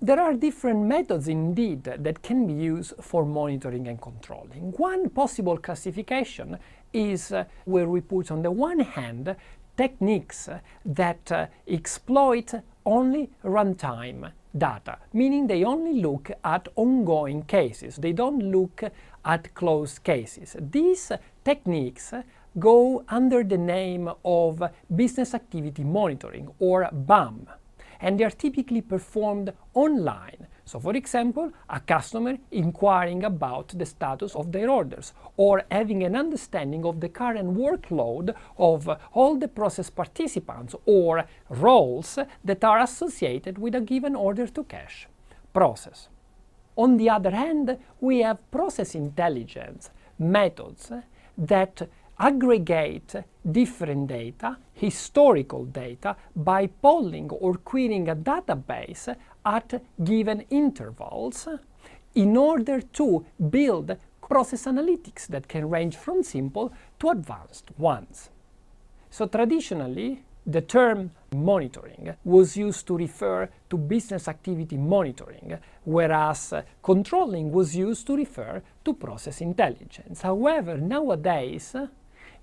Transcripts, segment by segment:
There are different methods indeed that can be used for monitoring and controlling. One possible classification is where we put on the one hand techniques that exploit only runtime data, meaning they only look at ongoing cases, they don't look at closed cases. These techniques go under the name of business activity monitoring, or BAM, and they are typically performed online. So for example, a customer inquiring about the status of their orders, or having an understanding of the current workload of all the process participants or roles that are associated with a given order-to-cash process. On the other hand, we have process intelligence methods that aggregate different data, historical data, by polling or querying a database at given intervals in order to build process analytics that can range from simple to advanced ones. So traditionally, the term monitoring was used to refer to business activity monitoring, whereas controlling was used to refer to process intelligence. However, nowadays,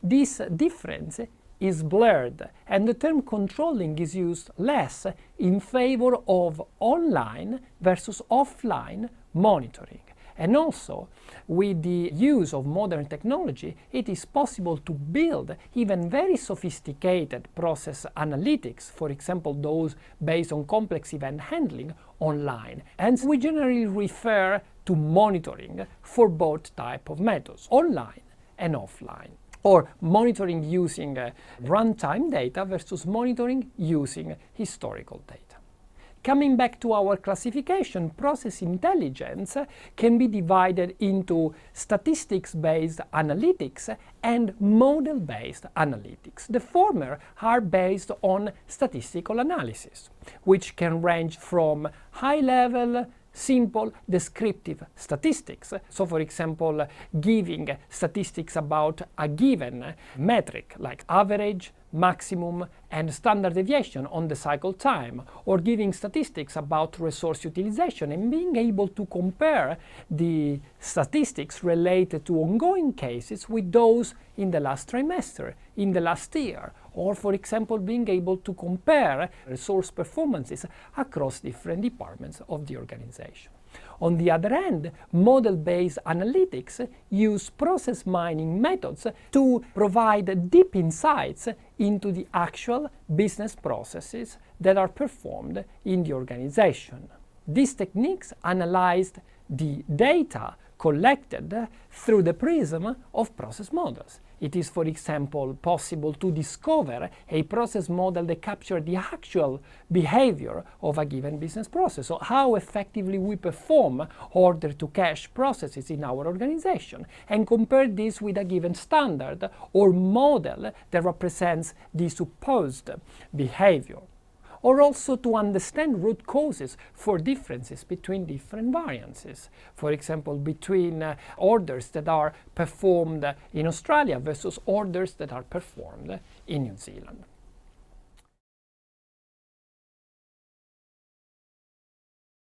this difference is blurred, and the term controlling is used less in favor of online versus offline monitoring. And also, with the use of modern technology, it is possible to build even very sophisticated process analytics, for example, those based on complex event handling online. And we generally refer to monitoring for both types of methods, online and offline, or monitoring using runtime data versus monitoring using historical data. Coming back to our classification, process intelligence can be divided into statistics-based analytics and model-based analytics. The former are based on statistical analysis, which can range from high-level, simple descriptive statistics. So for example, giving statistics about a given metric like average, maximum and standard deviation on the cycle time, or giving statistics about resource utilization and being able to compare the statistics related to ongoing cases with those in the last trimester, in the last year, or for example being able to compare resource performances across different departments of the organization. On the other hand, model-based analytics use process mining methods to provide deep insights into the actual business processes that are performed in the organization. These techniques analyzed the data collected through the prism of process models. It is, for example, possible to discover a process model that captures the actual behavior of a given business process, so how effectively we perform order-to-cash processes in our organization, and compare this with a given standard or model that represents the supposed behavior. Or also to understand root causes for differences between different variances. For example, between orders that are performed in Australia versus orders that are performed in New Zealand.